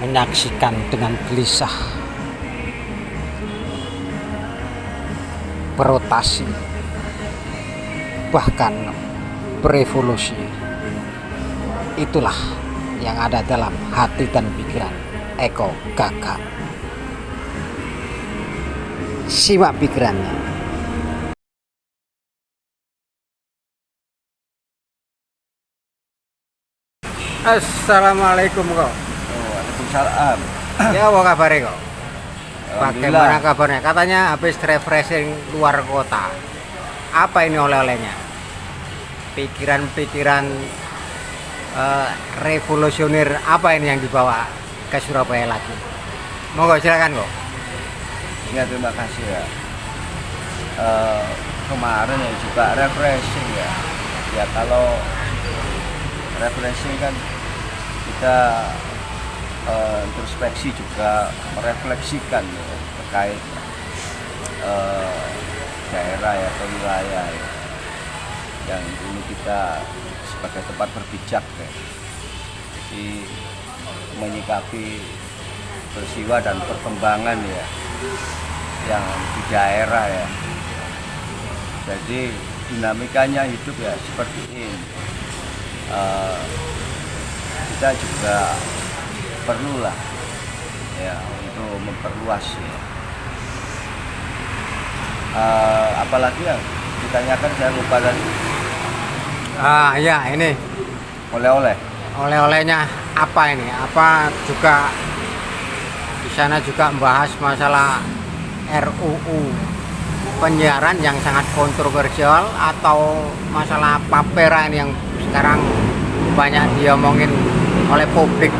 menyaksikan dengan gelisah berotasi, bahkan berevolusi. Itulah yang ada dalam hati dan pikiran Eko Gagak. Simak pikirannya. Assalamualaikum kok. Waalaikumsalam. Ya, apa kabarnya kok? Alhamdulillah. Bagaimana kabarnya? Katanya habis refreshing luar kota. Apa ini oleh-olehnya? Pikiran-pikiran revolusioner apa ini yang dibawa ke Surabaya lagi? Monggo silakan kok. Ya, terima kasih ya. Kemarin ya juga refreshing ya. Ya kalau refreshing kan kita introspeksi juga merefleksikan ya, terkait daerah ya atau wilayah ya, yang ini kita sebagai tempat berpijak ya. Jadi menyikapi peristiwa dan perkembangan ya yang di daerah ya. Jadi dinamikanya hidup ya seperti ini. Kita juga perlulah ya untuk memperluas ya. Apalagi yang ditanyakan saya lupa tadi. Ya ini Oleh-oleh. oleh-olehnya apa ini? Apa juga di sana juga membahas masalah RUU penyiaran yang sangat kontroversial atau masalah pameran yang sekarang banyak diomongin oleh publik,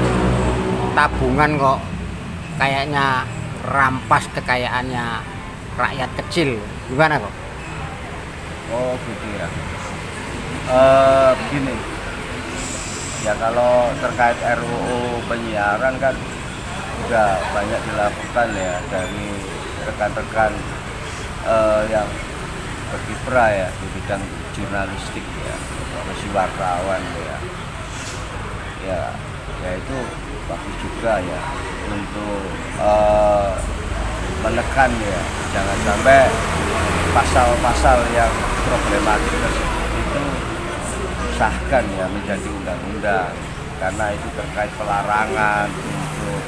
tabungan kok kayaknya rampas kekayaannya rakyat kecil, gimana kok? Oh gitu ya. Begini ya, kalau terkait RUU penyiaran kan udah banyak dilakukan ya dari rekan-rekan yang berkiprah ya di bidang jurnalistik ya, profesi wartawan ya itu bagus juga ya untuk menekan ya, jangan sampai pasal-pasal yang problematik tersebut itu disahkan ya menjadi undang-undang, karena itu terkait pelarangan untuk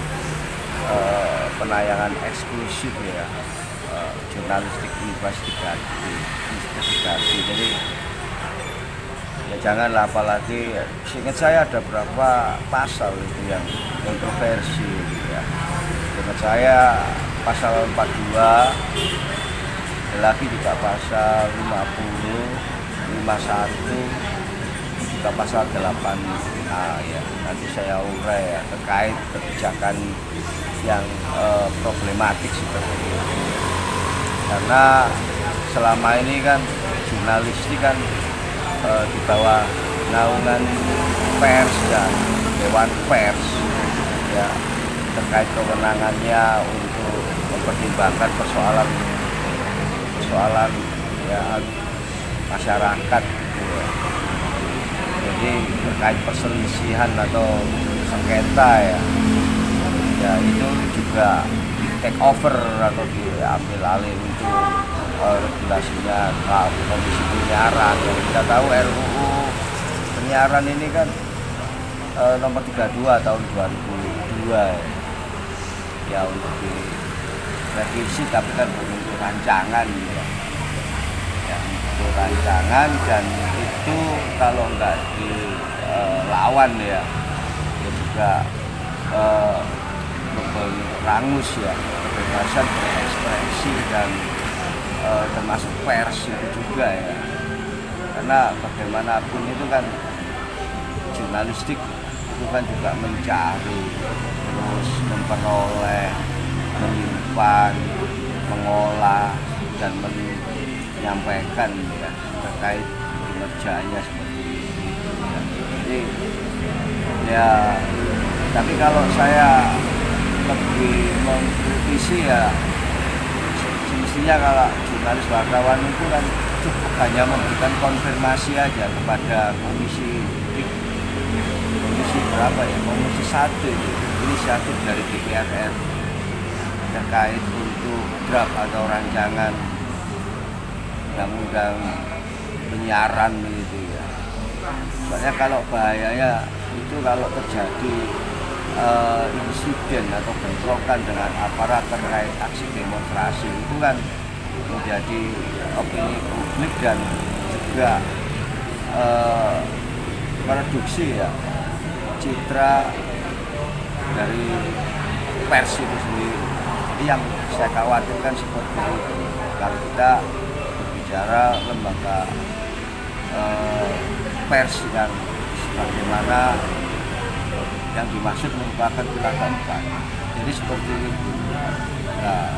penayangan eksklusif ya, jurnalistik investigasi. Jadi ya janganlah, apalagi seingat saya ada berapa pasal itu yang kontroversi gitu ya. Seingat saya pasal 42, lagi juga pasal 50, 51, juga pasal 8A ya. Nanti saya urai ya terkait kebijakan yang problematik seperti itu. Karena selama ini kan jurnalistik kan di bawah naungan pers dan dewan pers ya, terkait kewenangannya untuk mempertimbangkan persoalan ya masyarakat gitu ya. Jadi terkait perselisihan atau sengketa ya itu juga di take over atau diambil alih untuk regulasinya Komisi Penyiaran. Yang kita tahu RUU penyiaran ini kan nomor 32 tahun 2002 ya untuk direvisi, tapi kan untuk rancangan ya untuk rancangan, dan itu kalau nggak dilawan ya juga memberangus ya kebebasan berekspresi dan termasuk pers itu juga ya, karena bagaimanapun itu kan jurnalistik itu kan juga mencari, terus memperoleh, menyimpan, mengolah dan menyampaikan ya terkait kinerjanya seperti itu ya. Jadi ya, tapi kalau saya lebih mengkritisi ya, semestinya kalau jurnalis wartawan itu kan cukup hanya memberikan konfirmasi aja kepada komisi komisi berapa ya, komisi 1 itu inisiatif dari DPR RI terkait untuk draft atau rancangan undang-undang penyiaran gitu ya. Soalnya kalau bahayanya itu kalau terjadi insiden atau bentrokan dengan aparat terkait aksi demonstrasi itu kan menjadi opini publik dan juga mereduksi ya citra dari pers itu sendiri. Jadi yang saya khawatirkan seperti itu. Kalau kita berbicara lembaga pers yang sebagaimana yang dimaksud merupakan pilar keempat. Jadi seperti itu. Nah,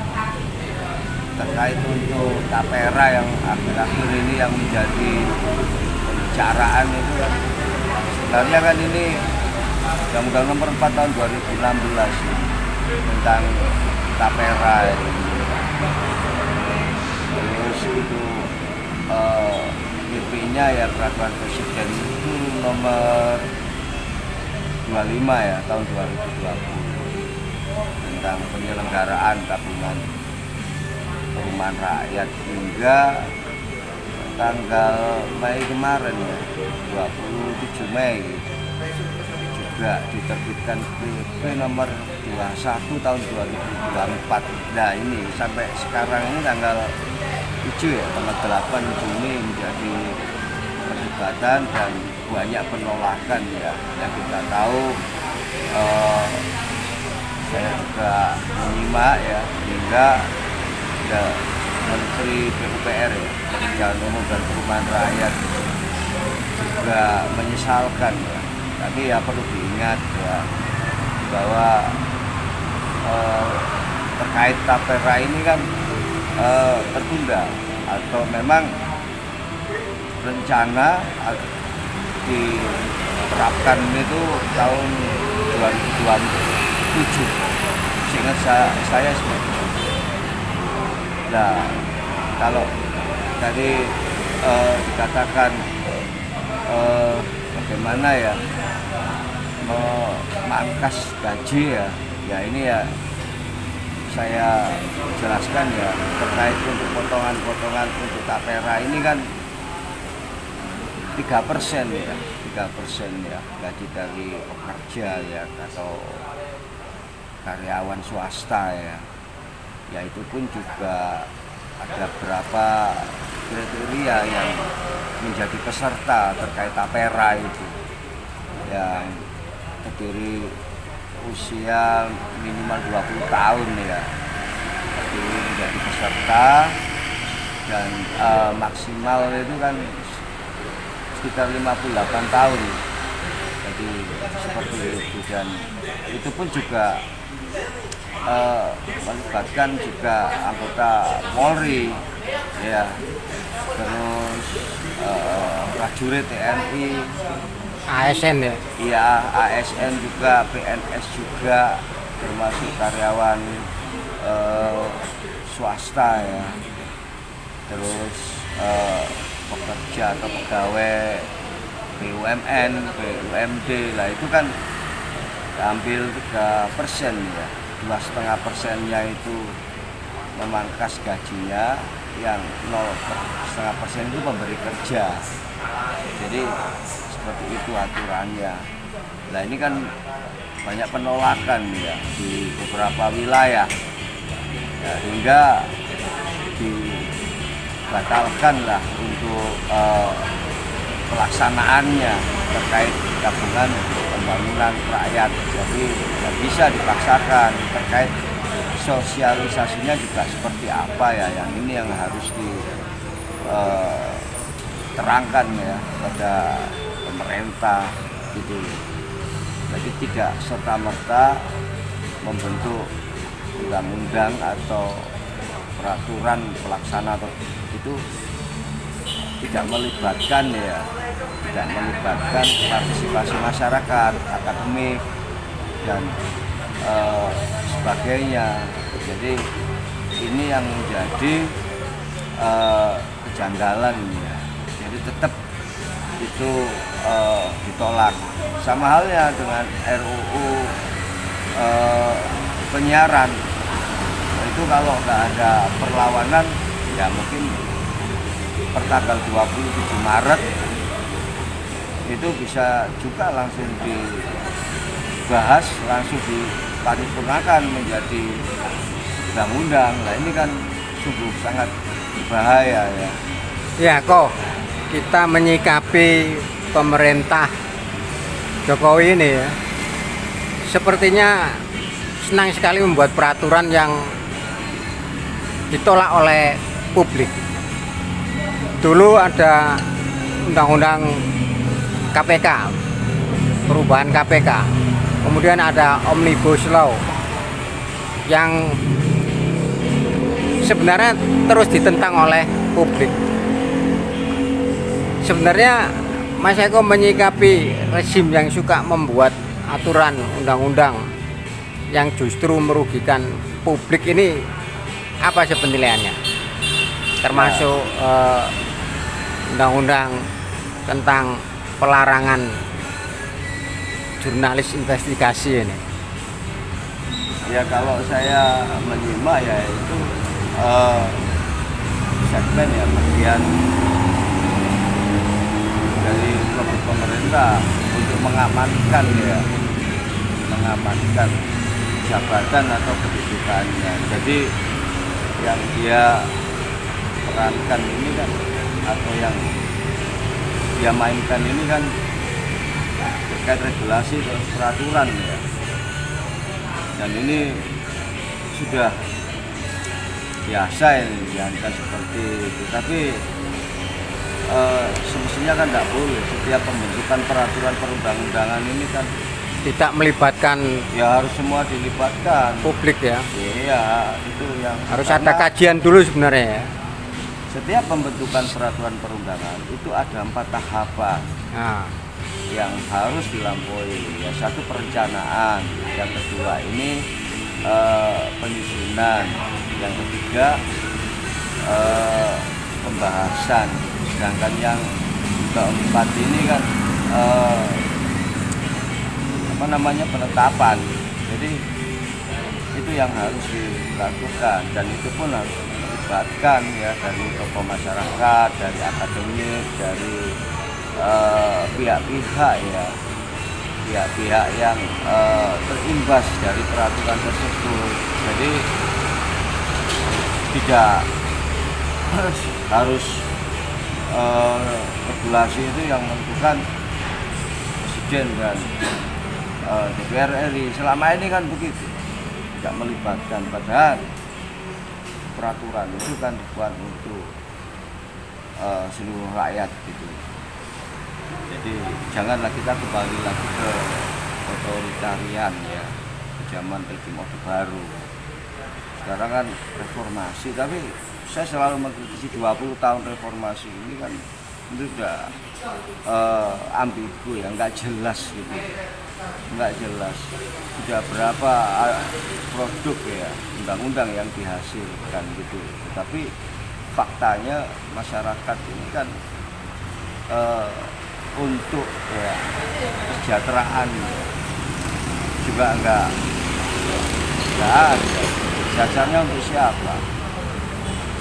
terkait untuk tapera yang akhir-akhir ini yang menjadi pembicaraan itu kan sebenarnya kan ini Undang-Undang Nomor 4 tahun 2016 tentang tapera ini. Terus itu PP-nya ya peraturan presiden itu nomor 25 ya tahun 2020 tentang penyelenggaraan tabungan perumahan rakyat hingga tanggal Mei kemarin ya 27 Mei juga diterbitkan PP nomor 21 tahun 2024. Nah ini sampai sekarang ini tanggal 7 ya, tanggal 8 Juni menjadi perdebatan dan banyak penolakan ya. Yang kita tahu saya juga menyimak ya hingga ya, Menteri PUPR ya, Pekerjaan Umum dan Perumahan Rakyat juga menyesalkan ya. Tapi ya perlu diingat ya bahwa terkait tapera ini kan tertunda atau memang rencana diterapkan itu tahun 2027 sehingga saya seperti itu. Nah kalau tadi dikatakan bagaimana ya memangkas gaji ya ini ya saya jelaskan ya terkait untuk potongan-potongan untuk tapera ini kan 3% ya 3% ya gaji dari pekerja ya atau karyawan swasta ya itu pun juga ada berapa kriteria yang menjadi peserta terkait tapera itu yang terdiri usia minimal 20 tahun ya jadi menjadi peserta dan maksimal itu kan sekitar 58 tahun jadi seperti itu dan itu pun juga melibatkan juga anggota Polri ya terus prajurit TNI ASN ya. Iya, ASN juga, PNS juga, termasuk karyawan swasta ya. Terus pekerja atau pegawai BUMN, BUMD lah itu kan ambil 3% ya. 2,5%-nya itu memangkas gajinya, yang 0,5% itu pemberi kerja. Jadi seperti itu aturannya. Nah ini kan banyak penolakan ya di beberapa wilayah ya, hingga dibatalkan lah untuk pelaksanaannya terkait tabungan pembangunan rakyat. Jadi tidak bisa dipaksakan terkait sosialisasinya juga seperti apa ya. Yang ini yang harus diterangkan ya pada pemerintah gitu. Jadi tidak serta-merta membentuk undang-undang atau peraturan pelaksana atau itu tidak melibatkan partisipasi masyarakat, akademik dan sebagainya. Jadi ini yang menjadi kejanggalan ya. Jadi tetap itu ditolak. Sama halnya dengan RUU penyiaran, itu kalau nggak ada perlawanan ya mungkin per tanggal 27 Maret itu bisa juga langsung dibahas, langsung diparipurnakan menjadi undang-undang. Nah ini kan sungguh sangat bahaya ya. Ya kok kita menyikapi pemerintah Jokowi ini ya, sepertinya senang sekali membuat peraturan yang ditolak oleh publik. Dulu ada undang-undang KPK, perubahan KPK, kemudian ada Omnibus Law yang sebenarnya terus ditentang oleh publik. Sebenarnya Mas Eko menyikapi rezim yang suka membuat aturan undang-undang yang justru merugikan publik ini apa sih penilaiannya? Termasuk undang-undang tentang pelarangan jurnalis investigasi ini. Ya kalau saya menyimak ya itu segmen ya bagian dari kelompok pemerintah untuk mengamankan jabatan atau kedudukannya. Jadi yang dia perankan ini kan, atau yang dia mainkan ini kan terkait regulasi dan peraturan ya. Dan ini sudah biasa ini diangkat seperti itu. Tapi semestinya kan tidak boleh setiap pembentukan peraturan perundang-undangan ini kan tidak melibatkan, ya harus semua dilibatkan publik ya. Iya, itu yang harus ada kajian dulu sebenarnya ya. Setiap pembentukan peraturan perundangan itu ada 4 tahapan yang harus dilampaui. Ya, 1 perencanaan, yang kedua ini penyusunan, yang ketiga pembahasan, sedangkan yang keempat ini kan penetapan. Jadi itu yang harus dilakukan, dan itu pun harus melibatkan ya dari tokoh masyarakat, dari akademik, dari pihak-pihak yang terimbas dari peraturan tersebut. Jadi tidak harus regulasi itu yang menentukan presiden dan DPR RI. Selama ini kan begitu, tidak melibatkan, padahal peraturan itu kan dibuat untuk seluruh rakyat gitu. Jadi janganlah kita kembali lagi ke otoritarian ya, zaman rezim Orde Baru. Sekarang kan reformasi, tapi saya selalu mengkritisi 20 tahun reformasi ini kan itu sudah ambigu ya, nggak jelas gitu, nggak jelas. Sudah berapa produk ya undang-undang yang dihasilkan gitu, tapi faktanya masyarakat ini kan untuk ya kesejahteraan juga enggak ada. Dasarnya untuk siapa?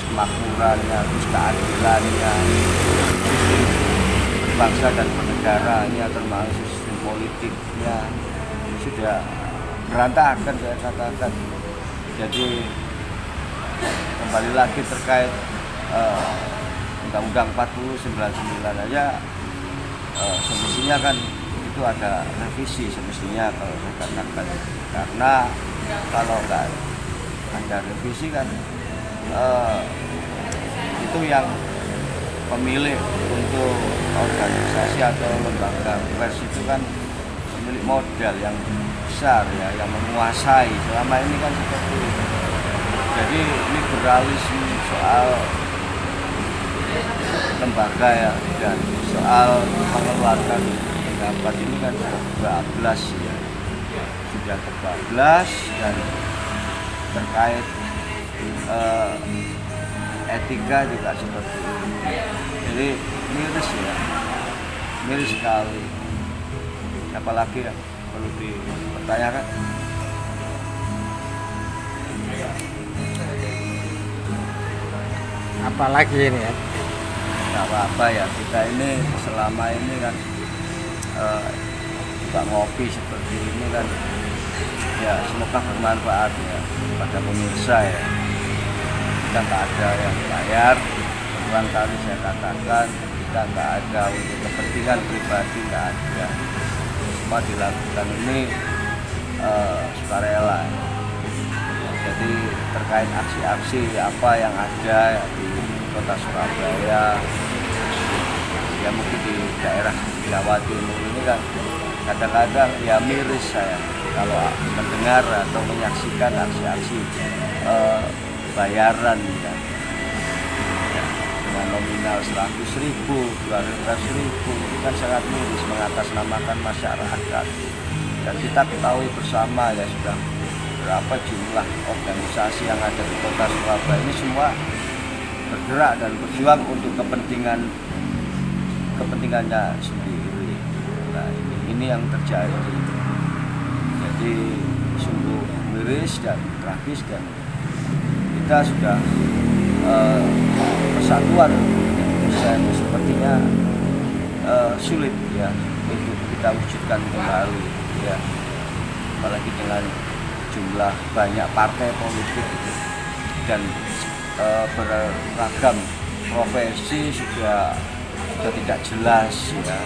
Kemakmurannya, terus keadilannya, sistem bangsa dan bernegara, termasuk sistem politiknya sudah berantakan, saya katakan. Jadi kembali lagi terkait Undang-Undang 40/99 aja, semestinya kan itu ada revisi semestinya kalau saya katakan, karena kalau nggak ada revisi kan itu yang pemilik untuk organisasi atau lembaga pers itu kan pemilik modal yang besar ya, yang menguasai. Selama ini kan seperti itu. Jadi liberalisme soal lembaga ya, dan soal mengeluarkan pendapat ini kan sudah kebablas ya, sudah kebablas. Dan terkait etika juga seperti itu. Jadi miris ya, miris sekali. Apalagi yang perlu dipertanyakan? Apalagi ini ya. Nggak apa-apa ya, kita ini selama ini kan juga ngopi seperti ini kan, ya semoga bermanfaat ya pada pemirsa ya. Kita nggak ada yang bayar, berulang kali saya katakan, kita nggak ada untuk kepentingan pribadi, nggak ada. Semua dilakukan ini sukarela. Jadi terkait aksi-aksi apa yang ada di kota Surabaya, ya mungkin di daerah Jawa Timur ini kan kadang-kadang ya miris saya kalau mendengar atau menyaksikan aksi-aksi bayaran ya, dengan nominal 100.000, 200.000, itu kan sangat miris, mengatasnamakan masyarakat. Dan kita ketahui bersama ya sudah berapa jumlah organisasi yang ada di kota Surabaya ini semua bergerak dan berjuang untuk kepentingannya sendiri. Nah, ini yang terjadi. Jadi sungguh miris dan tragis, dan kita sudah persatuan Indonesia ini sepertinya sulit ya untuk kita wujudkan kembali ya, apalagi dengan jumlah banyak partai politik dan beragam profesi sudah tidak jelas ya.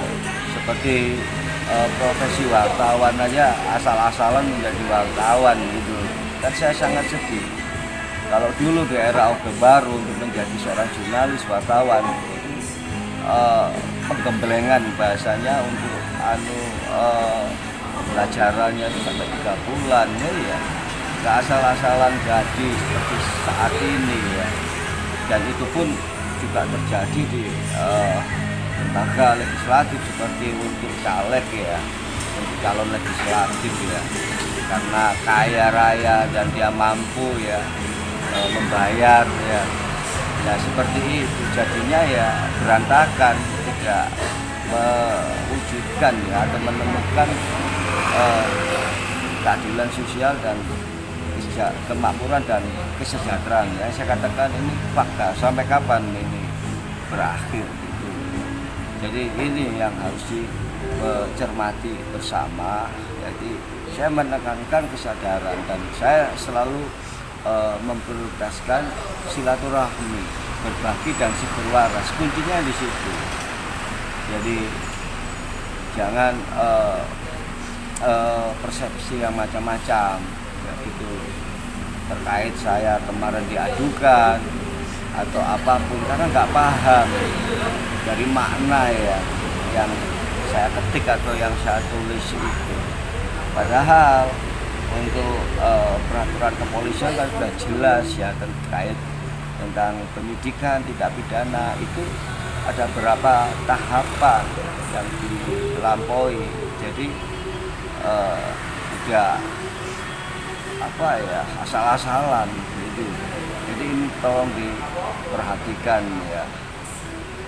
Seperti profesi wartawan aja asal-asalan menjadi wartawan gitu. Dan saya sangat sedih. Kalau dulu di era Orde Baru untuk menjadi seorang jurnalis wartawan penggemblengan bahasanya untuk pelajarannya itu sampai 3 bulan ya. Nggak asal-asalan jadi seperti saat ini ya. Dan itu pun juga terjadi di lembaga legislatif seperti untuk caleg ya, untuk calon legislatif ya, karena kaya raya dan dia mampu ya membayar ya, ya seperti itu jadinya ya berantakan, tidak mewujudkan ya atau menemukan keadilan sosial dan kemakmuran dan kesejahteraan ya. Saya katakan ini fakta, sampai kapan ini berakhir gitu. Jadi ini yang harus dicermati bersama. Jadi saya menekankan kesadaran dan saya selalu memprioritaskan silaturahmi, berbagi dan berwaras. Kuncinya di situ. Jadi jangan persepsi yang macam-macam ya, gitu terkait saya kemarin diadukan atau apapun, karena nggak paham dari makna ya yang saya ketik atau yang saya tulis itu. Padahal untuk peraturan kepolisian kan sudah jelas ya terkait tentang penyidikan tindak pidana itu ada berapa tahapan yang dilampaui. Jadi tidak apa ya asal-asalan gitu. Jadi ini tolong diperhatikan ya.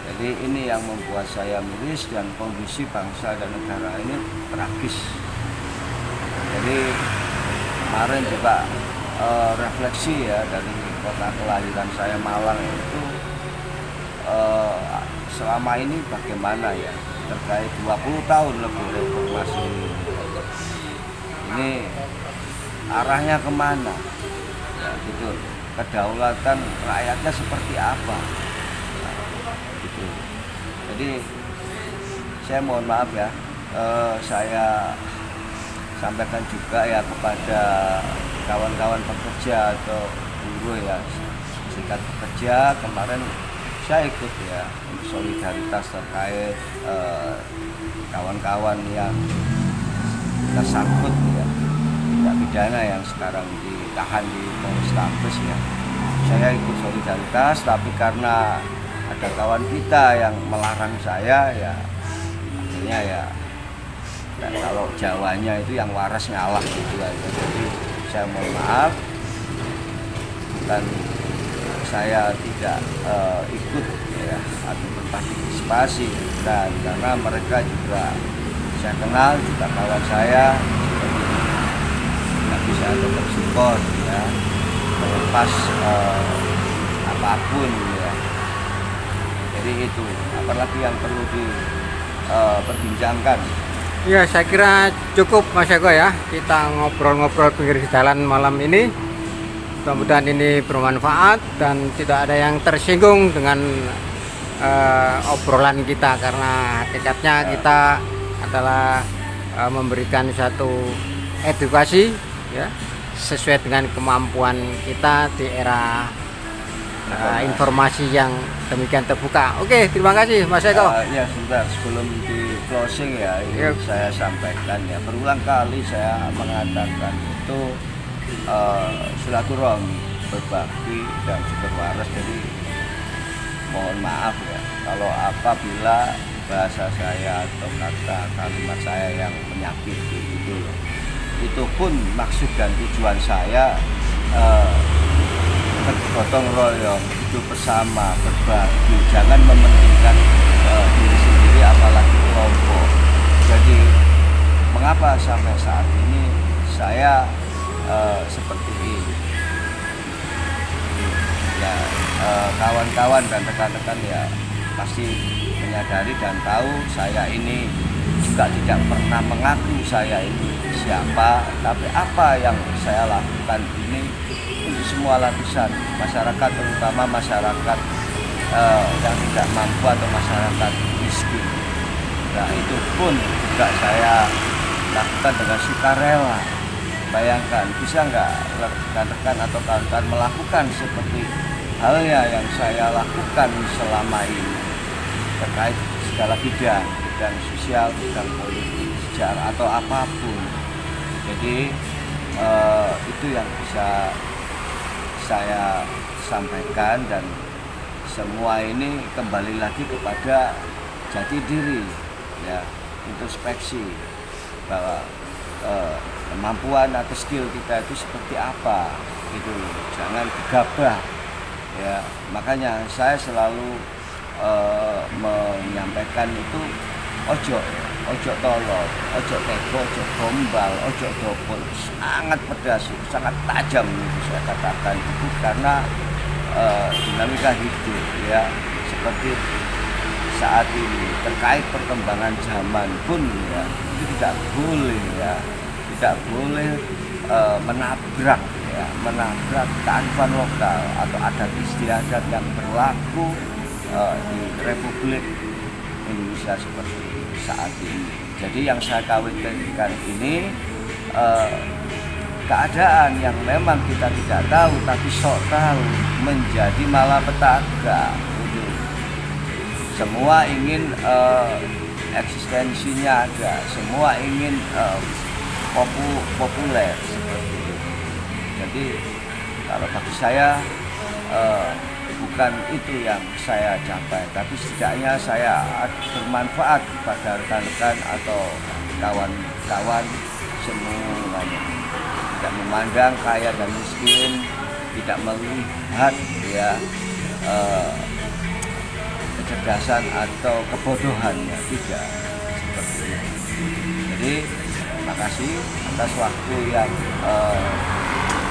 Jadi ini yang membuat saya miris dan kondisi bangsa dan negara ini tragis. Jadi kemarin juga refleksi ya dari kota kelahiran saya Malang itu selama ini bagaimana ya terkait 20 tahun lebih reformasi ini arahnya kemana ya, gitu. Kedaulatan rakyatnya seperti apa gitu. Jadi saya mohon maaf ya, saya sampaikan juga ya kepada kawan-kawan pekerja atau buruh ya, serikat pekerja. Kemarin saya ikut ya untuk solidaritas terkait kawan-kawan yang tersangkut ya tindak pidana yang sekarang ditahan di Polrestabes ya. Saya ikut solidaritas, tapi karena ada kawan kita yang melarang saya ya, akhirnya ya kalau Jawanya itu yang waras ngalah gitu aja. Jadi saya mohon maaf dan saya tidak ikut ya atau berpartisipasi, dan karena mereka juga saya kenal, juga kawan saya, nggak bisa tetap support ya, terlepas apapun ya. Jadi itu apalagi yang perlu diperbincangkan. Ya, saya kira cukup Mas Eko ya, kita ngobrol-ngobrol pinggir jalan malam ini. Mudah-mudahan ini bermanfaat dan tidak ada yang tersinggung dengan obrolan kita, karena hakikatnya kita adalah memberikan satu edukasi ya, sesuai dengan kemampuan kita di era informasi yang demikian terbuka. Oke, terima kasih Mas Eko. Ya sebentar, sebelum di closing ya, ini Yuk. saya sampaikan ya, berulang kali saya mengatakan itu silaturahmi, berbagi dan super waras. Jadi mohon maaf ya kalau apabila bahasa saya atau kata kalimat saya yang menyakiti itu loh. Itu pun maksud dan tujuan saya bergotong royong, hidup bersama, berbagi, jangan mementingkan diri sendiri apalagi kelompok. Jadi mengapa sampai saat ini saya seperti ini ya, kawan-kawan dan rekan-rekan ya pasti menyadari dan tahu saya ini juga tidak pernah mengaku saya ini siapa, tapi apa yang saya lakukan ini untuk semua lapisan masyarakat, terutama masyarakat yang tidak mampu atau masyarakat miskin. Nah itu pun juga saya lakukan dengan sukarela. Bayangkan, bisa nggak rekan-rekan atau kawan-kawan melakukan seperti halnya yang saya lakukan selama ini terkait segala bidang sosial, bidang politik, sejarah atau apapun. Jadi itu yang bisa saya sampaikan, dan semua ini kembali lagi kepada jati diri ya, introspeksi bahwa kemampuan atau skill kita itu seperti apa gitu, jangan gegabah ya. Makanya saya selalu menyampaikan itu ojo tolol, ojo teko, ojo gombal, ojo dobol, sangat pedas, sangat tajam itu saya katakan itu, karena dinamika hidup ya seperti saat ini terkait perkembangan zaman pun ya, itu tidak boleh menabrak kearifan lokal atau adat istiadat yang berlaku di Republik Indonesia seperti saat ini. Jadi yang saya kawinkan ini keadaan yang memang kita tidak tahu tapi sok tahu menjadi malapetaka. Semua ingin eksistensinya ada, semua ingin populer seperti itu. Jadi kalau bagi saya bukan itu yang saya capai, tapi setidaknya saya bermanfaat kepada rekan-rekan atau kawan-kawan semuanya. Tidak memandang kaya dan miskin, tidak melihat ya kecerdasan atau kebodohannya, tidak seperti itu. Jadi terima kasih atas waktu yang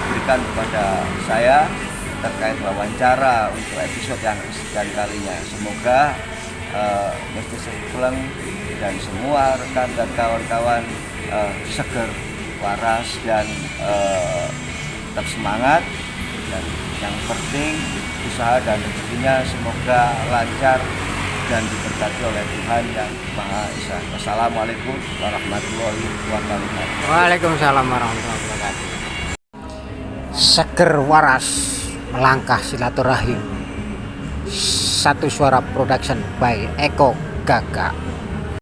diberikan kepada saya terkait wawancara untuk episode yang kesekian kalinya. Semoga Mr. Sepleng dan semua rekan dan kawan-kawan seger, waras, dan tetap semangat, dan yang penting usaha dan rezekinya semoga lancar dan diberkati oleh Tuhan Yang Maha Esa. Wassalamualaikum warahmatullahi wabarakatuh. Waalaikumsalam warahmatullahi wabarakatuh. Seger waras melangkah silaturahim. Satu Suara Production by Eko Gaga.